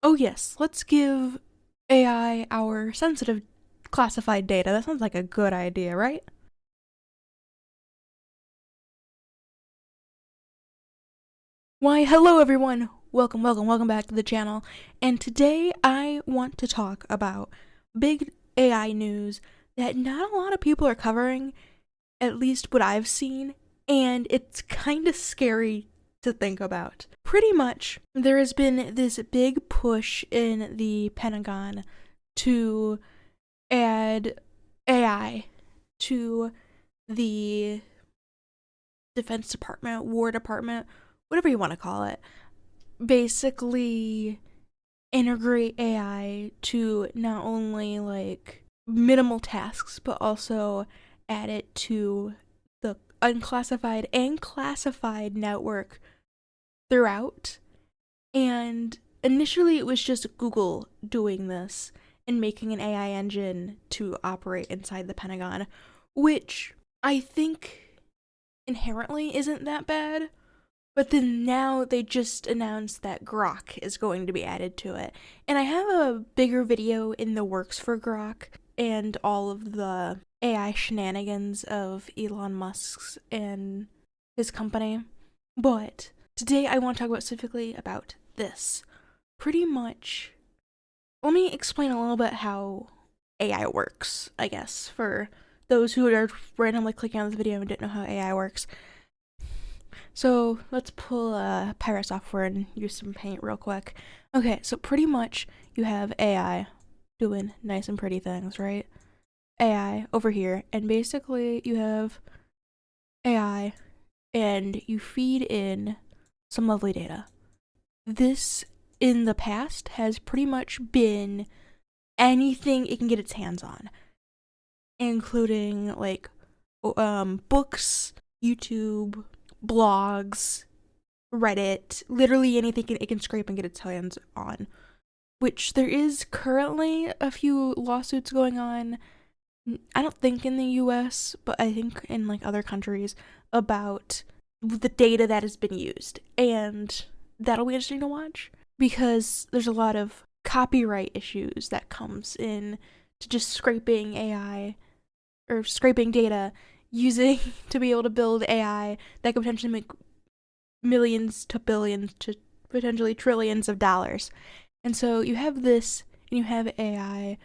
Oh yes, let's give AI our sensitive classified data. That sounds like a good idea, right? Why, hello everyone! Welcome back to the channel. And today I want to talk about big AI news that not a lot of people are covering, at least what I've seen, and it's kind of scary to think about. Pretty much, there has been this big push in the Pentagon to add AI to the Defense Department, War Department, whatever you want to call it. Basically, integrate AI to not only like minimal tasks, but also add it to the unclassified and classified network throughout. And initially, it was just Google doing this and making an AI engine to operate inside the Pentagon, which I think inherently isn't that bad. But then now they just announced that Grock is going to be added to it. And I have a bigger video in the works for Grock and all of the AI shenanigans of Elon Musk's and his company. But today I want to talk about specifically about this. Pretty much, let me explain a little bit how AI works, I guess, for those who are randomly clicking on this video and didn't know how AI works. So let's pull pirate software and use some paint real quick. Okay, so pretty much you have AI doing nice and pretty things, right? AI over here, and basically you have AI and you feed in some lovely data. This in the past has pretty much been anything it can get its hands on, including like books, YouTube, blogs, Reddit, literally anything it can scrape and get its hands on. Which there is currently a few lawsuits going on, I don't think in the US, but I think in like other countries, about the data that has been used. And that'll be interesting to watch because there's a lot of copyright issues that comes in to just scraping AI or scraping data using to be able to build AI that could potentially make millions to billions to potentially trillions of dollars. And so you have this, and you have AI,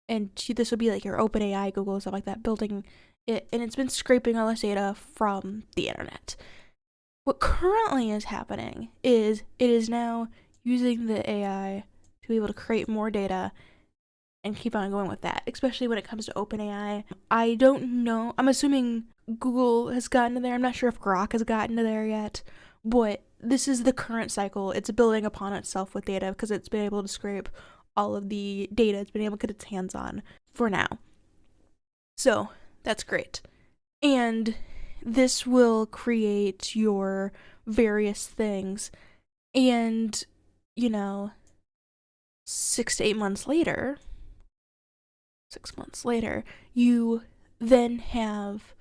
and this would be like your OpenAI, Google, stuff like that, building it, and it's been scraping all this data from the internet. What currently is happening is it is now using the AI to be able to create more data and keep on going with that, especially when it comes to OpenAI. I don't know. I'm assuming Google has gotten to there. I'm not sure if Grock has gotten to there yet, but this is the current cycle. It's building upon itself with data because it's been able to scrape all of the data it's been able to get its hands on for now. So that's great. And this will create your various things. And, 6 to 8 months later, 6 months later, you then have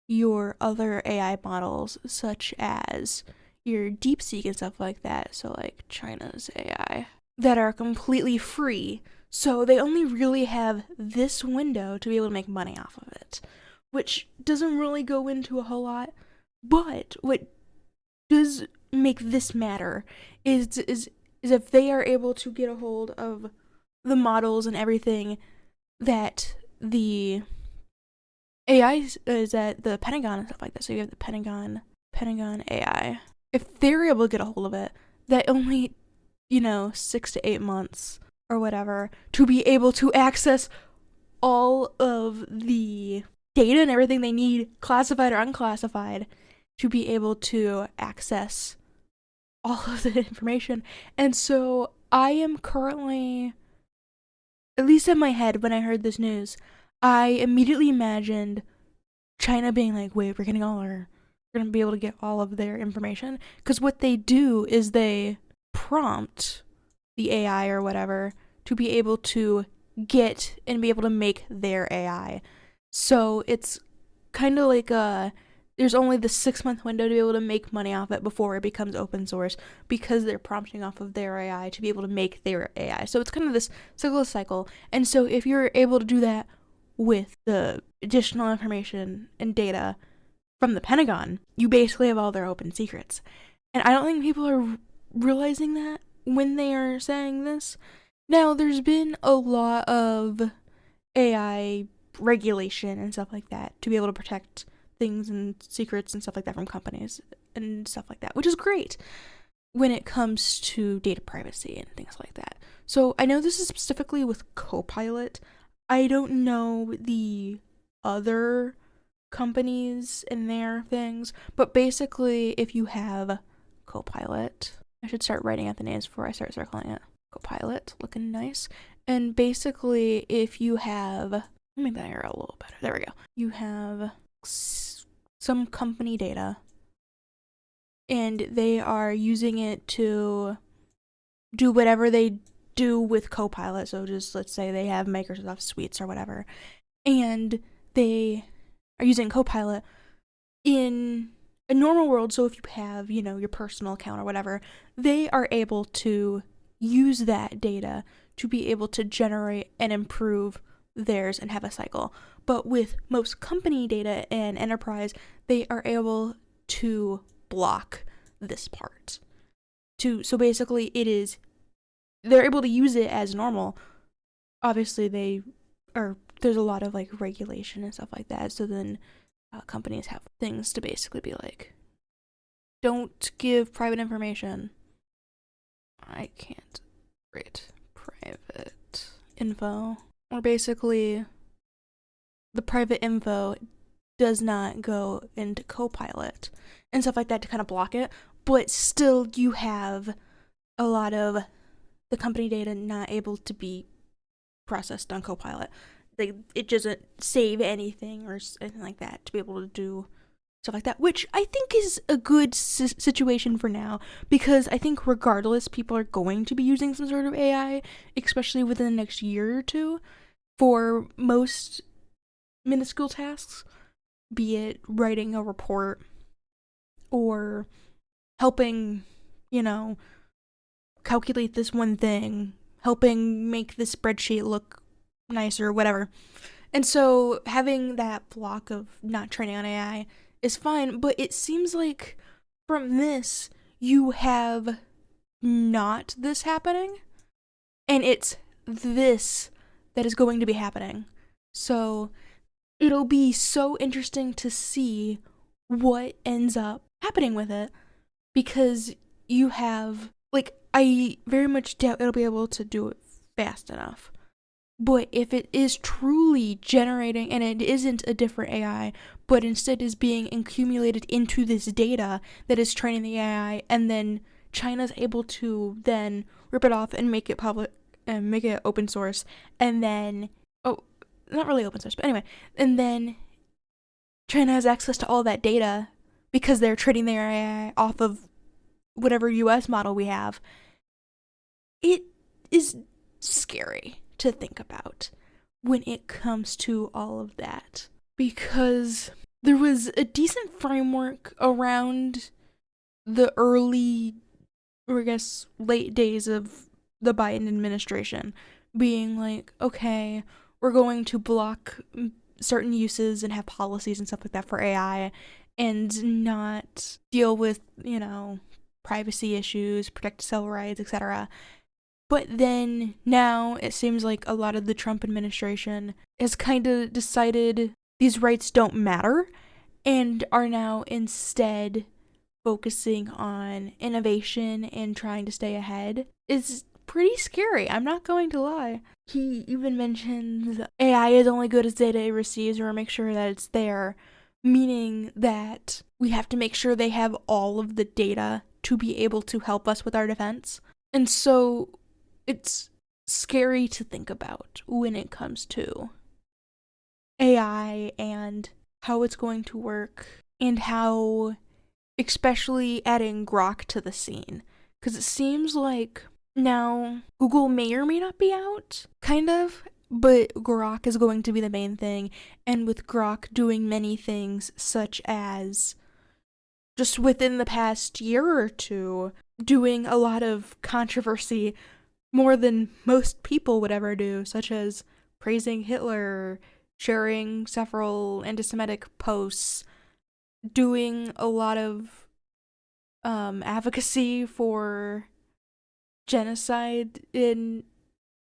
your other AI models, such as your DeepSeek and stuff like that, so like China's AI, that are completely free. So they only really have this window to be able to make money off of it, which doesn't really go into a whole lot. But what does make this matter is if they are able to get a hold of the models and everything that the AI is at the Pentagon and stuff like that. So you have the Pentagon AI. If they're able to get a hold of it, that only, 6 to 8 months or whatever to be able to access all of the data and everything they need, classified or unclassified, to be able to access all of the information. And so I am currently, at least in my head when I heard this news, I immediately imagined China being like, wait, we're going to be able to get all of their information. Because what they do is they prompt the AI or whatever to be able to get and be able to make their AI. So it's kind of like there's only the 6-month window to be able to make money off it before it becomes open source, because they're prompting off of their AI to be able to make their AI. So it's kind of this cycle. And so if you're able to do that with the additional information and data from the Pentagon, you basically have all their open secrets. And I don't think people are realizing that when they are saying this. Now, there's been a lot of AI regulation and stuff like that to be able to protect things and secrets and stuff like that from companies and stuff like that, which is great when it comes to data privacy and things like that. So I know this is specifically with Copilot. I don't know the other companies and their things, but basically if you have Copilot, I should start writing out the names before I start circling it. Copilot, looking nice. And basically if you have, let me make that here a little better. There we go. You have some company data and they are using it to do whatever they do with Copilot. So just let's say they have Microsoft Suites or whatever, and they are using Copilot in a normal world. So if you have, your personal account or whatever, they are able to use that data to be able to generate and improve theirs and have a cycle. But with most company data and enterprise, they are able to block this part. So basically they're able to use it as normal. Obviously there's a lot of like regulation and stuff like that. So then companies have things to basically be like, don't give private information. I can't read private info. Or basically the private info does not go into Copilot and stuff like that to kind of block it. But still you have a lot of the company data not able to be processed on Copilot. It doesn't save anything or anything like that to be able to do stuff like that, which I think is a good situation for now, because I think regardless, people are going to be using some sort of AI, especially within the next year or two, for most minuscule tasks, be it writing a report or helping, calculate this one thing, helping make this spreadsheet look nicer or whatever. And so having that block of not training on AI is fine, but it seems like from this, you have not this happening, and it's this that is going to be happening. So it'll be so interesting to see what ends up happening with it, because you have, I very much doubt it'll be able to do it fast enough. But if it is truly generating, and it isn't a different AI, but instead is being accumulated into this data that is training the AI, and then China's able to then rip it off and make it public and make it open source, and then, not really open source, but anyway, and then China has access to all that data because they're trading their AI off of whatever US model we have. It is scary to think about when it comes to all of that, because there was a decent framework around the early, or I guess late days of the Biden administration, being like, okay, we're going to block certain uses and have policies and stuff like that for AI, and not deal with, privacy issues, protect civil rights, etc. But then now it seems like a lot of the Trump administration has kind of decided these rights don't matter, and are now instead focusing on innovation and trying to stay ahead. It's pretty scary, I'm not going to lie. He even mentions AI is only good as data it receives, or make sure that it's there, meaning that we have to make sure they have all of the data to be able to help us with our defense. And so it's scary to think about when it comes to AI and how it's going to work, and how, especially adding Grock to the scene, because it seems like now Google may or may not be out, kind of, but Grock is going to be the main thing, and with Grock doing many things, such as just within the past year or two, doing a lot of controversy more than most people would ever do, such as praising Hitler, sharing several anti-Semitic posts, doing a lot of advocacy for genocide in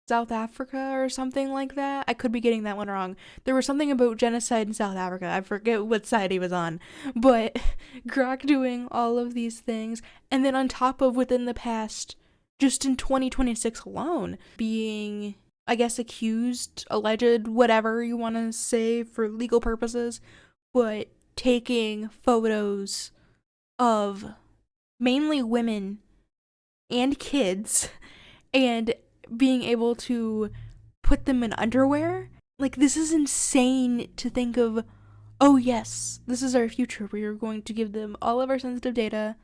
South Africa or something like that. I could be getting that one wrong. There was something about genocide in South Africa. I forget what side he was on. But Grock doing all of these things, and then on top of within the past, just in 2026 alone, being, I guess, accused, alleged, whatever you want to say for legal purposes, but taking photos of mainly women and kids and being able to put them in underwear. Like, this is insane to think of. Oh yes, this is our future. We are going to give them all of our sensitive data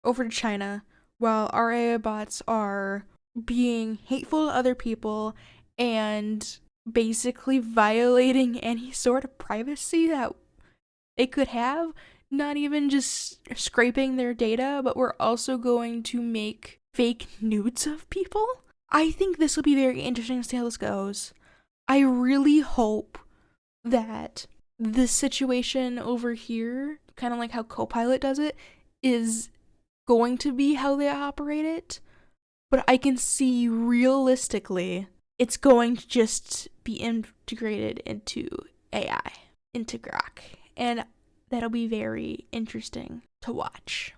over to China, while our AI bots are being hateful to other people and basically violating any sort of privacy that they could have. Not even just scraping their data, but we're also going to make fake nudes of people. I think this will be very interesting to see how this goes. I really hope that this situation over here, kind of like how Copilot does it, is going to be how they operate it. But I can see realistically it's going to just be integrated into AI, into Grock. And that'll be very interesting to watch.